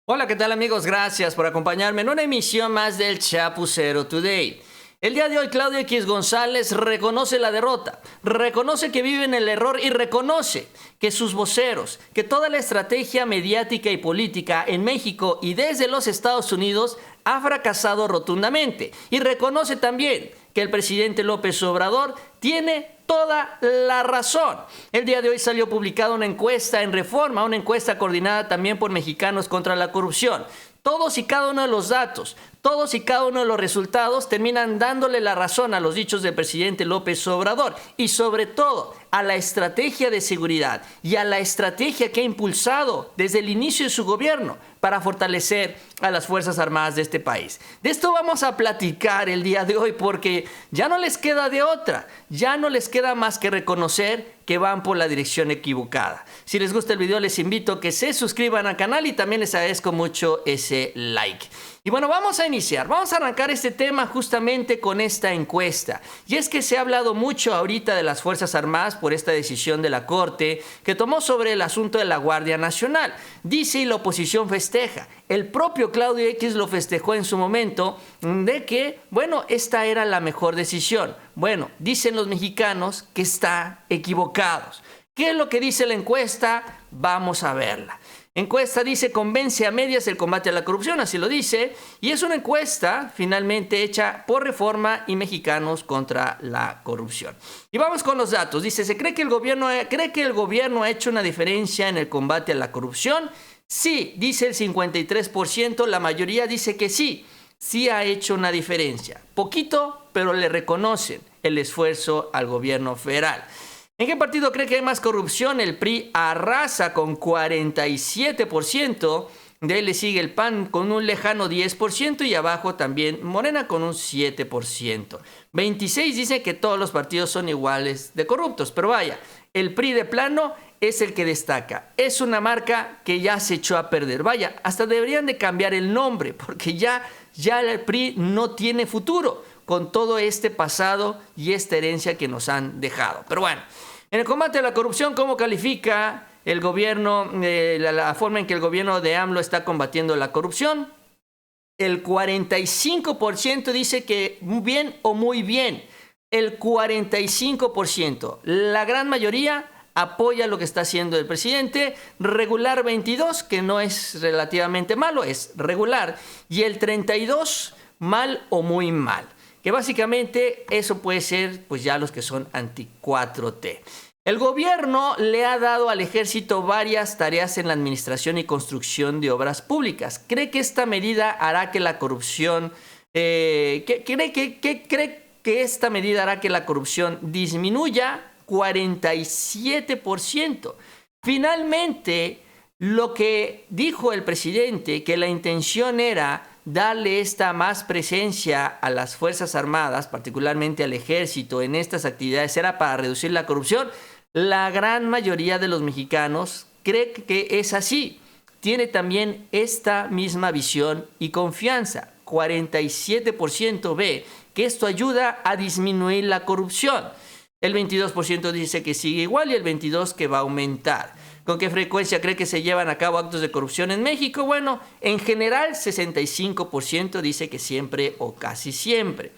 Hola, ¿qué tal amigos? Gracias por acompañarme en una emisión más del Chapucero Today. El día de hoy Claudio X González reconoce la derrota, reconoce que vive en el error y reconoce que sus voceros, que toda la estrategia mediática y política en México y desde los Estados Unidos ha fracasado rotundamente. Y reconoce también que el presidente López Obrador tiene toda la razón. El día de hoy salió publicada una encuesta en Reforma, una encuesta coordinada también por Mexicanos contra la Corrupción. Todos y cada uno de los datos, todos y cada uno de los resultados terminan dándole la razón a los dichos del presidente López Obrador y sobre todo a la estrategia de seguridad y a la estrategia que ha impulsado desde el inicio de su gobierno para fortalecer a las Fuerzas Armadas de este país. De esto vamos a platicar el día de hoy porque ya no les queda de otra, ya no les queda más que reconocer que van por la dirección equivocada. Si les gusta el video les invito a que se suscriban al canal y también les agradezco mucho ese like. Y bueno, vamos a iniciar, vamos a arrancar este tema justamente con esta encuesta. Y es que se ha hablado mucho ahorita de las Fuerzas Armadas por esta decisión de la Corte que tomó sobre el asunto de la Guardia Nacional. Dice y la oposición festeja. El propio Claudio X lo festejó en su momento de que, bueno, esta era la mejor decisión. Bueno, dicen los mexicanos que están equivocados. ¿Qué es lo que dice la encuesta? Vamos a verla. Encuesta dice, convence a medias el combate a la corrupción, así lo dice, y es una encuesta finalmente hecha por Reforma y Mexicanos contra la corrupción. Y vamos con los datos. Dice, ¿se cree que el gobierno ha hecho una diferencia en el combate a la corrupción? Sí, dice el 53%, la mayoría dice que sí, sí ha hecho una diferencia. Poquito, pero le reconocen el esfuerzo al gobierno federal. ¿En qué partido cree que hay más corrupción? El PRI arrasa con 47%, de él le sigue el PAN con un lejano 10% y abajo también Morena con un 7%. 26 dice que todos los partidos son iguales de corruptos, pero vaya, el PRI de plano es el que destaca. Es una marca que ya se echó a perder. Vaya, hasta deberían de cambiar el nombre porque ya el PRI no tiene futuro con todo este pasado y esta herencia que nos han dejado. Pero bueno, en el combate a la corrupción, ¿cómo califica el gobierno, la forma en que el gobierno de AMLO está combatiendo la corrupción? El 45% dice que muy bien o muy bien. El 45%. La gran mayoría apoya lo que está haciendo el presidente. Regular 22%, que no es relativamente malo, es regular. Y el 32%, mal o muy mal. Que básicamente eso puede ser pues ya los que son anti 4T. El gobierno le ha dado al ejército varias tareas en la administración y construcción de obras públicas. ¿Cree que esta medida hará que la corrupción, cree que esta medida hará que la corrupción disminuya? 47%. Finalmente, lo que dijo el presidente, que la intención era darle esta más presencia a las Fuerzas Armadas, particularmente al ejército, en estas actividades, era para reducir la corrupción. La gran mayoría de los mexicanos cree que es así. Tiene también esta misma visión y confianza. 47% ve que esto ayuda a disminuir la corrupción. El 22% dice que sigue igual y el 22% que va a aumentar. ¿Con qué frecuencia cree que se llevan a cabo actos de corrupción en México? Bueno, en general 65% dice que siempre o casi siempre.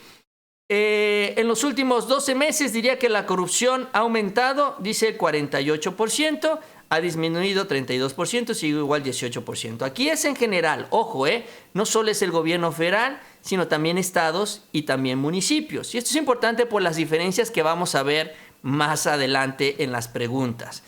En los últimos 12 meses diría que la corrupción ha aumentado, dice el 48%, ha disminuido 32%, sigue igual 18%. Aquí es en general, ojo, no solo es el gobierno federal, sino también estados y también municipios. Y esto es importante por las diferencias que vamos a ver más adelante en las preguntas.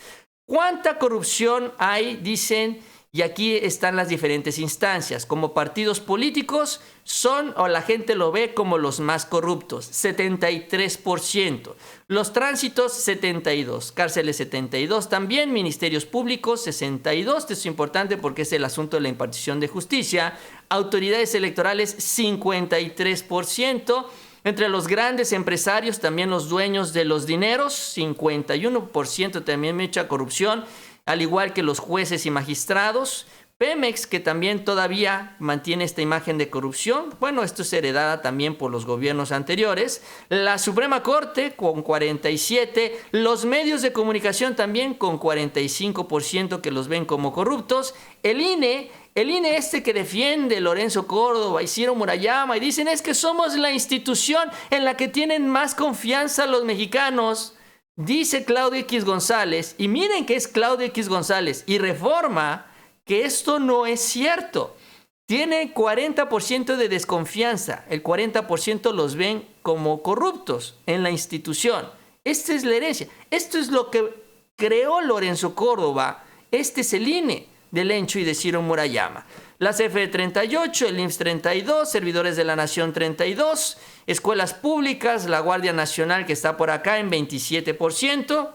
¿Cuánta corrupción hay? Dicen, y aquí están las diferentes instancias. Como partidos políticos son, o la gente lo ve como los más corruptos, 73%. Los tránsitos, 72%. Cárceles, 72% también. Ministerios públicos, 62%. Esto es importante porque es el asunto de la impartición de justicia. Autoridades electorales, 53%. Entre los grandes empresarios, también los dueños de los dineros, 51% también mucha corrupción, al igual que los jueces y magistrados. Pemex, que también todavía mantiene esta imagen de corrupción, bueno, esto es heredada también por los gobiernos anteriores. La Suprema Corte con 47%, los medios de comunicación también con 45% que los ven como corruptos. El INE el INE este que defiende Lorenzo Córdoba y Ciro Murayama y dicen es que somos la institución en la que tienen más confianza los mexicanos, dice Claudio X González, y miren que es Claudio X González y Reforma, que esto no es cierto. Tiene 40% de desconfianza, el 40% los ven como corruptos en la institución. Esta es la herencia, esto es lo que creó Lorenzo Córdoba, este es el INE de Lencho y de Ciro Murayama. La CFE 38, el IMSS 32, Servidores de la Nación 32, Escuelas Públicas, la Guardia Nacional que está por acá en 27%,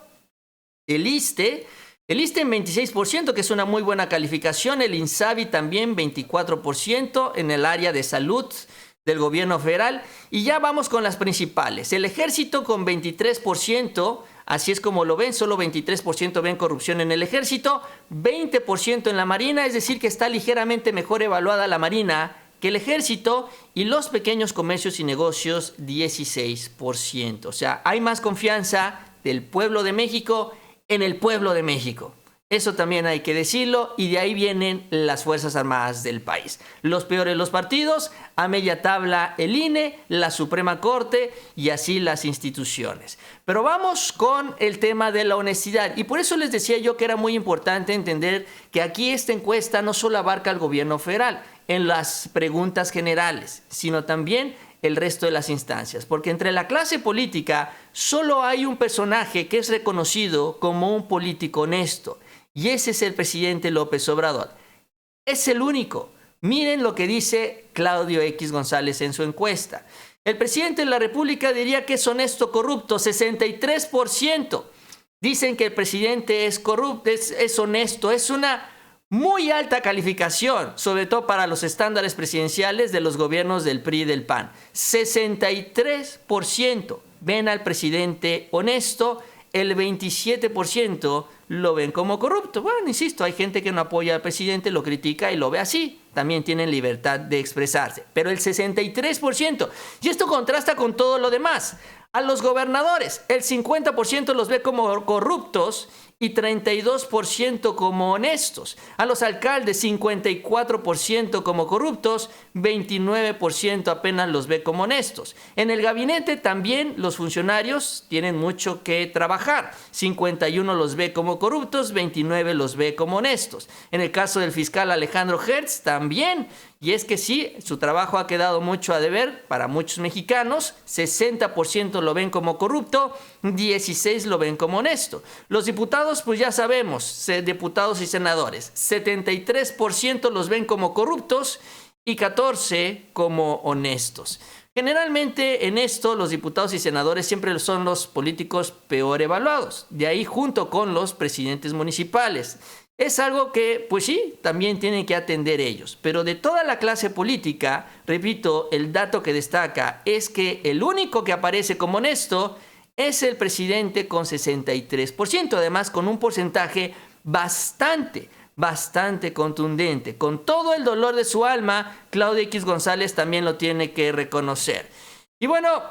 el ISSSTE en 26%, que es una muy buena calificación, el INSABI también 24% en el área de salud del gobierno federal. Y ya vamos con las principales. El Ejército con 23%, así es como lo ven, solo 23% ven corrupción en el Ejército, 20% en la Marina, es decir que está ligeramente mejor evaluada la Marina que el Ejército, y los pequeños comercios y negocios 16%. O sea, hay más confianza del pueblo de México en el pueblo de México. Eso también hay que decirlo, y de ahí vienen las Fuerzas Armadas del país. Los peores los partidos, a media tabla el INE, la Suprema Corte y así las instituciones. Pero vamos con el tema de la honestidad, y por eso les decía yo que era muy importante entender que aquí esta encuesta no solo abarca al gobierno federal en las preguntas generales, sino también el resto de las instancias, porque entre la clase política solo hay un personaje que es reconocido como un político honesto, y ese es el presidente López Obrador. Es el único. Miren lo que dice Claudio X González en su encuesta. El presidente de la República diría que es honesto corrupto, 63%. Dicen que el presidente es corrupto, es honesto, es una muy alta calificación, sobre todo para los estándares presidenciales de los gobiernos del PRI y del PAN. 63% ven al presidente honesto, el 27% lo ven como corrupto. Bueno, insisto, hay gente que no apoya al presidente, lo critica y lo ve así. También tienen libertad de expresarse. Pero el 63%, y esto contrasta con todo lo demás. A los gobernadores, el 50% los ve como corruptos y 32% como honestos. A los alcaldes, 54% como corruptos, 29% apenas los ve como honestos. En el gabinete también los funcionarios tienen mucho que trabajar. 51 los ve como corruptos, 29 los ve como honestos. En el caso del fiscal Alejandro Gertz también. Y es que sí, su trabajo ha quedado mucho a deber para muchos mexicanos. 60% lo ven como corrupto, 16% lo ven como honesto. Los diputados, pues ya sabemos, diputados y senadores, 73% los ven como corruptos y 14% como honestos. Generalmente en esto los diputados y senadores siempre son los políticos peor evaluados, de ahí junto con los presidentes municipales. Es algo que, pues sí, también tienen que atender ellos. Pero de toda la clase política, repito, el dato que destaca es que el único que aparece como honesto es el presidente con 63%, además con un porcentaje bastante contundente. Con todo el dolor de su alma, Claudio X González también lo tiene que reconocer. Y bueno,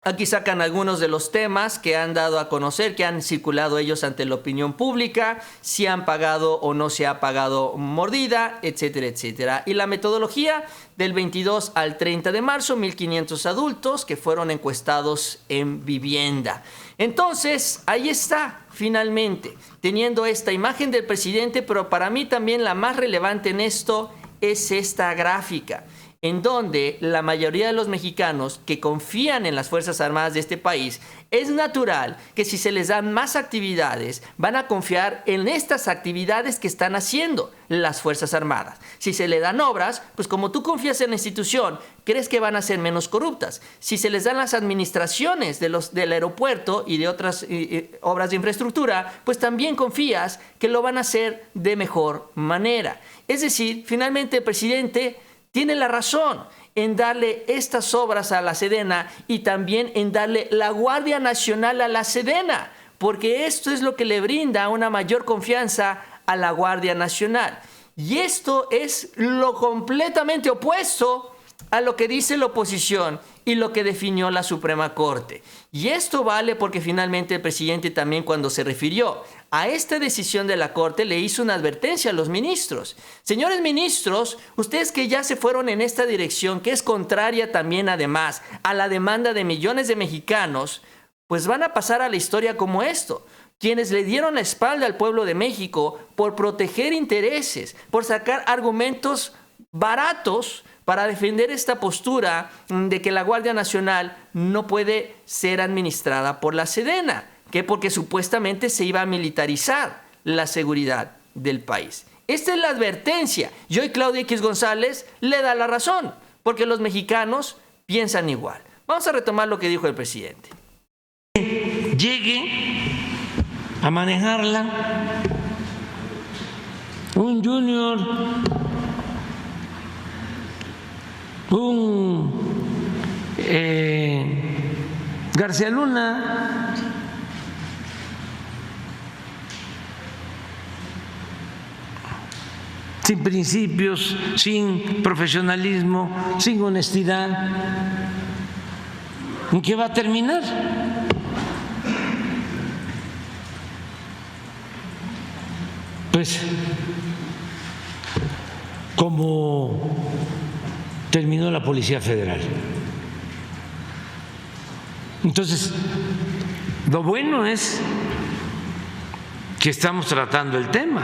aquí sacan algunos de los temas que han dado a conocer, que han circulado ellos ante la opinión pública, si han pagado o no se ha pagado mordida, etcétera, etcétera. Y la metodología del 22 al 30 de marzo, 1.500 adultos que fueron encuestados en vivienda. Entonces, ahí está, finalmente, teniendo esta imagen del presidente, pero para mí también la más relevante en esto es esta gráfica, en donde la mayoría de los mexicanos que confían en las Fuerzas Armadas de este país, es natural que si se les dan más actividades, van a confiar en estas actividades que están haciendo las Fuerzas Armadas. Si se le dan obras, pues como tú confías en la institución, crees que van a ser menos corruptas. Si se les dan las administraciones del aeropuerto y de otras obras de infraestructura, pues también confías que lo van a hacer de mejor manera. Es decir, finalmente el presidente tiene la razón en darle estas obras a la Sedena y también en darle la Guardia Nacional a la Sedena, porque esto es lo que le brinda una mayor confianza a la Guardia Nacional. Y esto es lo completamente opuesto a lo que dice la oposición y lo que definió la Suprema Corte. Y esto vale porque finalmente el presidente también, cuando se refirió a esta decisión de la Corte, le hizo una advertencia a los ministros. Señores ministros, ustedes que ya se fueron en esta dirección, que es contraria también además a la demanda de millones de mexicanos, pues van a pasar a la historia como esto. Quienes le dieron la espalda al pueblo de México por proteger intereses, por sacar argumentos baratos para defender esta postura de que la Guardia Nacional no puede ser administrada por la Sedena, que porque supuestamente se iba a militarizar la seguridad del país. Esta es la advertencia y hoy Claudia X González le da la razón, porque los mexicanos piensan igual. Vamos a retomar lo que dijo el presidente. Llegue a manejarla un junior, un García Luna, sin principios, sin profesionalismo, sin honestidad. ¿En qué va a terminar? Pues como terminó la Policía Federal. Entonces, lo bueno es que estamos tratando el tema,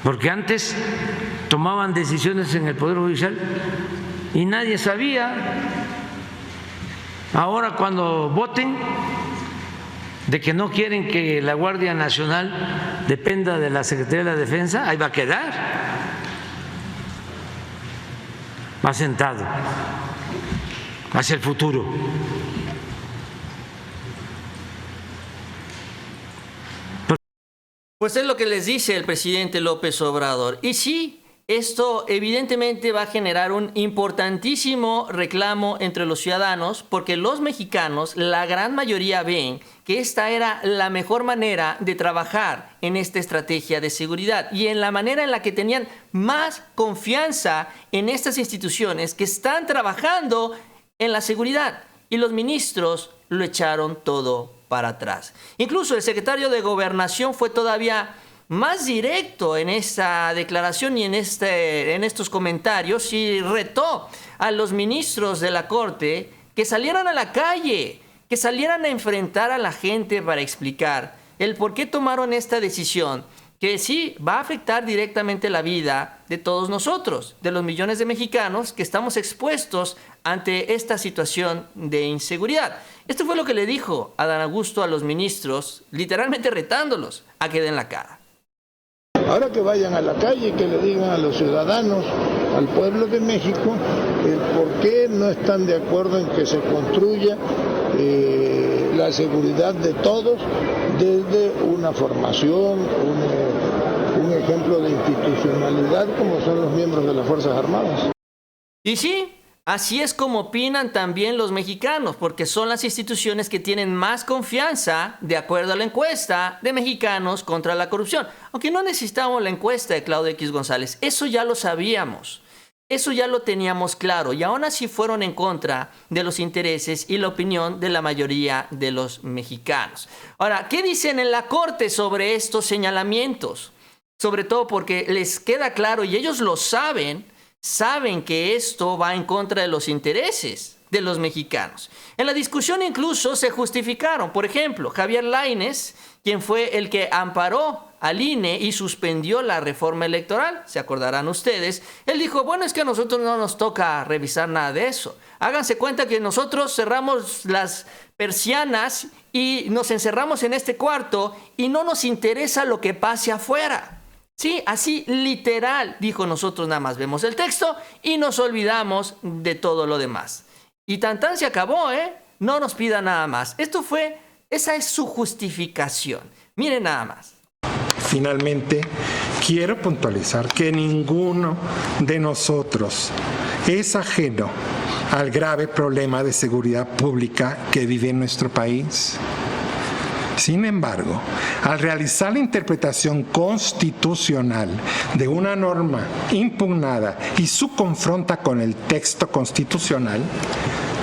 porque antes tomaban decisiones en el Poder Judicial y nadie sabía. Ahora, cuando voten de que no quieren que la Guardia Nacional dependa de la Secretaría de la Defensa, ahí va a quedar asentado hacia el futuro. Pues es lo que les dice el presidente López Obrador. Y sí, esto evidentemente va a generar un importantísimo reclamo entre los ciudadanos, porque los mexicanos, la gran mayoría, ven que esta era la mejor manera de trabajar en esta estrategia de seguridad y en la manera en la que tenían más confianza en estas instituciones que están trabajando en la seguridad. Y los ministros lo echaron todo para atrás. Incluso el secretario de Gobernación fue todavía más directo en esta declaración y en estos comentarios, y retó a los ministros de la Corte que salieran a la calle, que salieran a enfrentar a la gente para explicar el por qué tomaron esta decisión, que sí va a afectar directamente la vida de todos nosotros, de los millones de mexicanos que estamos expuestos ante esta situación de inseguridad. Esto fue lo que le dijo Adán Augusto a los ministros, literalmente retándolos a que den la cara. Ahora que vayan a la calle y que le digan a los ciudadanos, al pueblo de México, el por qué no están de acuerdo en que se construya la seguridad de todos desde una formación, un ejemplo de institucionalidad como son los miembros de las Fuerzas Armadas. Y sí, así es como opinan también los mexicanos, porque son las instituciones que tienen más confianza, de acuerdo a la encuesta de Mexicanos contra la Corrupción. Aunque no necesitamos la encuesta de Claudia X González, eso ya lo sabíamos, eso ya lo teníamos claro, y aún así fueron en contra de los intereses y la opinión de la mayoría de los mexicanos. Ahora, ¿qué dicen en la Corte sobre estos señalamientos? Sobre todo porque les queda claro, y ellos lo saben que esto va en contra de los intereses de los mexicanos. En la discusión incluso se justificaron. Por ejemplo, Javier Lainez, quien fue el que amparó al INE y suspendió la reforma electoral, se acordarán ustedes, él dijo, bueno, es que a nosotros no nos toca revisar nada de eso. Háganse cuenta que nosotros cerramos las persianas y nos encerramos en este cuarto y no nos interesa lo que pase afuera. Sí, así literal, dijo, nosotros nada más vemos el texto y nos olvidamos de todo lo demás. Y tan se acabó, no nos pida nada más. Esa es su justificación. Miren nada más. Finalmente, quiero puntualizar que ninguno de nosotros es ajeno al grave problema de seguridad pública que vive nuestro país. Sin embargo, al realizar la interpretación constitucional de una norma impugnada y su confronta con el texto constitucional,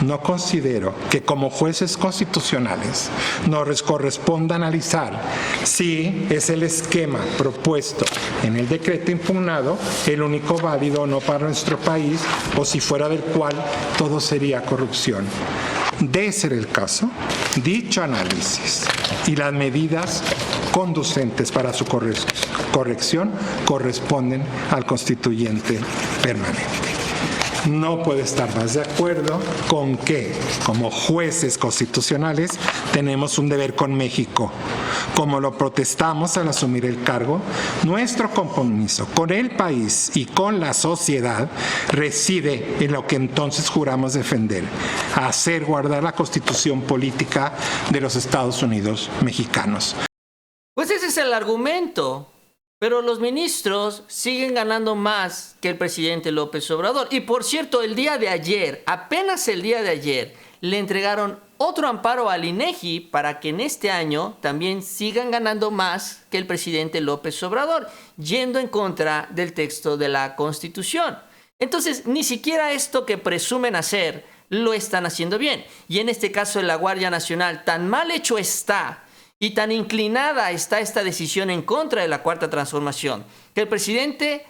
no considero que como jueces constitucionales nos corresponda analizar si es el esquema propuesto en el decreto impugnado el único válido o no para nuestro país, o si fuera del cual todo sería corrupción. De ser el caso, dicho análisis y las medidas conducentes para su corrección corresponden al constituyente permanente. No puedo estar más de acuerdo con que, como jueces constitucionales, tenemos un deber con México. Como lo protestamos al asumir el cargo, nuestro compromiso con el país y con la sociedad reside en lo que entonces juramos defender, hacer guardar la Constitución política de los Estados Unidos mexicanos. Pues ese es el argumento. Pero los ministros siguen ganando más que el presidente López Obrador. Y por cierto, el día de ayer, apenas el día de ayer, le entregaron otro amparo al INEGI para que en este año también sigan ganando más que el presidente López Obrador, yendo en contra del texto de la Constitución. Entonces, ni siquiera esto que presumen hacer lo están haciendo bien. Y en este caso de la Guardia Nacional, tan mal hecho está y tan inclinada está esta decisión en contra de la Cuarta Transformación, que el presidente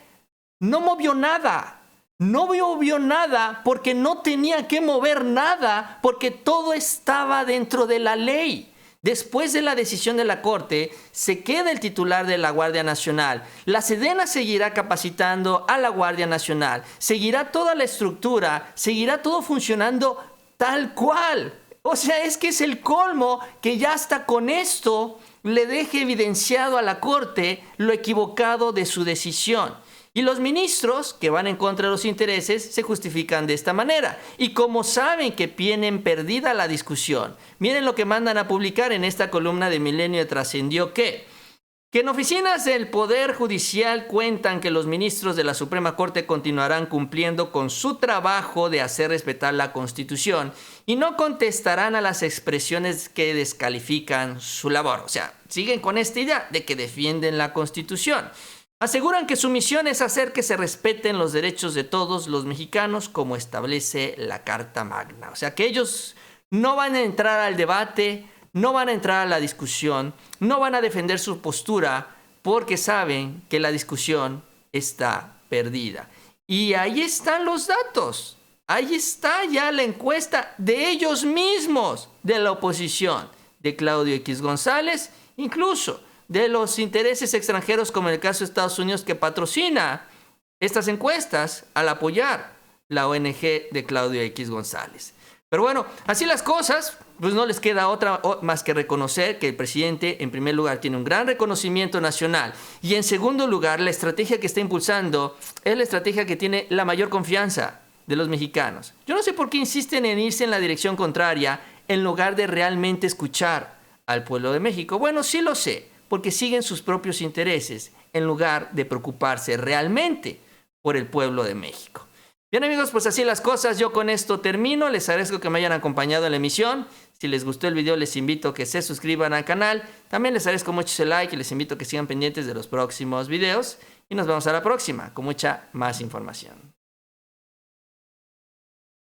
no movió nada. No movió nada porque no tenía que mover nada, porque todo estaba dentro de la ley. Después de la decisión de la Corte, se queda el titular de la Guardia Nacional. La Sedena seguirá capacitando a la Guardia Nacional. Seguirá toda la estructura, seguirá todo funcionando tal cual. O sea, es que es el colmo que ya hasta con esto le deje evidenciado a la Corte lo equivocado de su decisión. Y los ministros que van en contra de los intereses se justifican de esta manera. Y como saben que tienen perdida la discusión, miren lo que mandan a publicar en esta columna de Milenio Trascendió que en oficinas del Poder Judicial cuentan que los ministros de la Suprema Corte continuarán cumpliendo con su trabajo de hacer respetar la Constitución y no contestarán a las expresiones que descalifican su labor. O sea, siguen con esta idea de que defienden la Constitución. Aseguran que su misión es hacer que se respeten los derechos de todos los mexicanos como establece la Carta Magna. O sea, que ellos no van a entrar al debate, no van a entrar a la discusión, no van a defender su postura porque saben que la discusión está perdida. Y ahí están los datos. Ahí está ya la encuesta de ellos mismos, de la oposición, de Claudio X González, incluso de los intereses extranjeros como en el caso de Estados Unidos que patrocina estas encuestas al apoyar la ONG de Claudio X González. Pero bueno, así las cosas, pues no les queda otra más que reconocer que el presidente, en primer lugar, tiene un gran reconocimiento nacional. Y en segundo lugar, la estrategia que está impulsando es la estrategia que tiene la mayor confianza de los mexicanos. Yo no sé por qué insisten en irse en la dirección contraria en lugar de realmente escuchar al pueblo de México. Bueno, sí lo sé, porque siguen sus propios intereses en lugar de preocuparse realmente por el pueblo de México. Bien amigos, pues así las cosas, yo con esto termino, les agradezco que me hayan acompañado en la emisión, si les gustó el video les invito a que se suscriban al canal, también les agradezco mucho ese like y les invito a que sigan pendientes de los próximos videos y nos vemos a la próxima con mucha más información.